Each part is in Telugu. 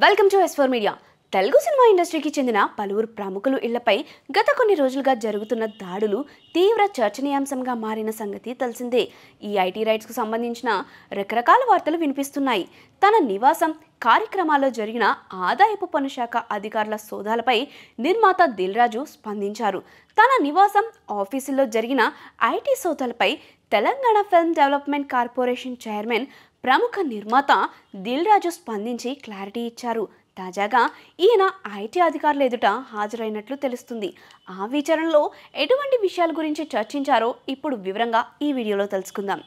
Welcome to S4 media. Telugu cinema ఇండస్ట్రీకి చెందిన పలువురు ప్రముఖులు ఇళ్లపై గత కొన్ని రోజులుగా జరుగుతున్న దాడులు తీవ్ర చర్చనీయాంశంగా మారిన సంగతి తెలిసిందే. ఈ ఐటీ రైట్స్కు సంబంధించిన రకరకాల వార్తలు వినిపిస్తున్నాయి. తన నివాసం కార్యక్రమాల్లో జరిగిన ఆదాయపు పన్ను శాఖ అధికారుల సోదాలపై నిర్మాత దిల్ రాజు స్పందించారు. తన నివాసం ఆఫీసుల్లో జరిగిన ఐటీ సోదాలపై Telangana film development corporation chairman ప్రముఖ నిర్మాత దిల్ రాజు స్పందించి క్లారిటీ ఇచ్చారు. తాజాగా ఈయన ఐటీ అధికారుల ఎదుట హాజరైనట్లు తెలుస్తుంది. ఆ విచారణలో ఎటువంటి విషయాల గురించి చర్చించారో ఇప్పుడు వివరంగా ఈ వీడియోలో తెలుసుకుందాం.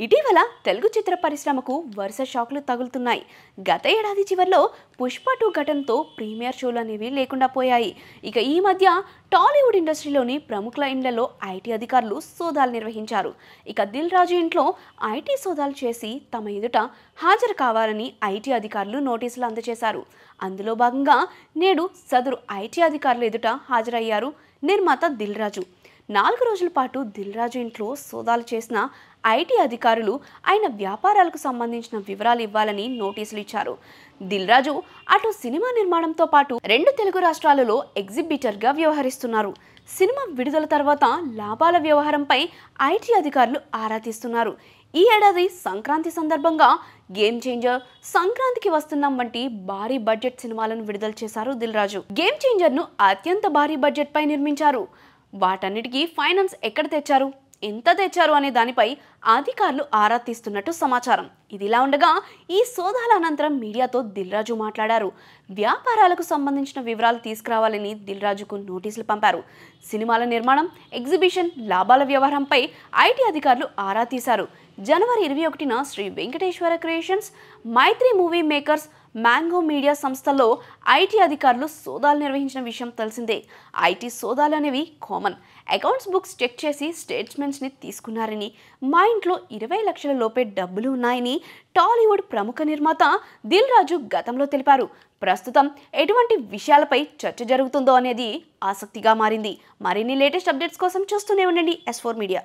ఇటీవల తెలుగు చిత్ర పరిశ్రమకు వరుస షాక్లు తగులుతున్నాయి. గత ఏడాది చివరిలో పుష్ప 2 ఘటనతో ప్రీమియర్ షోలు అనేవి లేకుండా పోయాయి. ఇక ఈ మధ్య టాలీవుడ్ ఇండస్ట్రీలోని ప్రముఖుల ఇండ్లలో ఐటీ అధికారులు సోదాలు నిర్వహించారు. ఇక దిల్ రాజు ఇంట్లో ఐటీ సోదాలు చేసి తమ ఎదుట హాజరు కావాలని ఐటీ అధికారులు నోటీసులు అందజేశారు. అందులో భాగంగా నేడు సదరు ఐటీ అధికారుల ఎదుట హాజరయ్యారు నిర్మాత దిల్ రాజు. 4 రోజుల పాటు దిల్ రాజు ఇంట్లో సోదాలు చేసిన ఐటీ అధికారులు ఆయన వ్యాపారాలకు సంబంధించిన వివరాలు ఇవ్వాలని నోటీసులు ఇచ్చారు. దిల్ రాజు అటు సినిమా నిర్మాణంతో పాటు 2 తెలుగు రాష్ట్రాలలో ఎగ్జిబిటర్గా వ్యవహరిస్తున్నారు. సినిమా విడుదల తర్వాత లాభాల వ్యవహారంపై ఐటీ అధికారులు ఆరా తీస్తున్నారు. ఈ ఏడాది సంక్రాంతి సందర్భంగా గేమ్ చేంజర్, సంక్రాంతికి వస్తున్నాం వంటి భారీ బడ్జెట్ సినిమాలను విడుదల చేశారు దిల్ రాజు. గేమ్ చేంజర్ను అత్యంత భారీ బడ్జెట్ పై నిర్మించారు. వాటన్నిటికీ ఫైనాన్స్ ఎక్కడ తెచ్చారు, ఎంత తెచ్చారు అనే దానిపై అధికారులు ఆరా తీస్తున్నట్టు సమాచారం. ఇదిలా ఉండగా ఈ సోదాల అనంతరం మీడియాతో దిల్ రాజు మాట్లాడారు. వ్యాపారాలకు సంబంధించిన వివరాలు తీసుకురావాలని దిల్ రాజుకు నోటీసులు పంపారు. సినిమాల నిర్మాణం, ఎగ్జిబిషన్, లాభాల వ్యవహారంపై ఐటీ అధికారులు ఆరా తీశారు. జనవరి 21న శ్రీ వెంకటేశ్వర క్రియేషన్స్, మైత్రి మూవీ మేకర్స్, మ్యాంగో మీడియా సంస్థల్లో ఐటీ అధికారులు సోదాలు నిర్వహించిన విషయం తెలిసిందే. ఐటీ సోదాలు అనేవి కామన్. అకౌంట్స్ బుక్స్ చెక్ చేసి స్టేట్మెంట్స్ని తీసుకున్నారని, మా ఇంట్లో 20 లక్షల లోపే డబ్బులు ఉన్నాయని టాలీవుడ్ ప్రముఖ నిర్మాత దిల్ రాజు గతంలో తెలిపారు. ప్రస్తుతం ఎటువంటి విషయాలపై చర్చ జరుగుతుందో అనేది ఆసక్తిగా మారింది. మరిన్ని లేటెస్ట్ అప్డేట్స్ కోసం చూస్తూనే ఉండండి S4 మీడియా.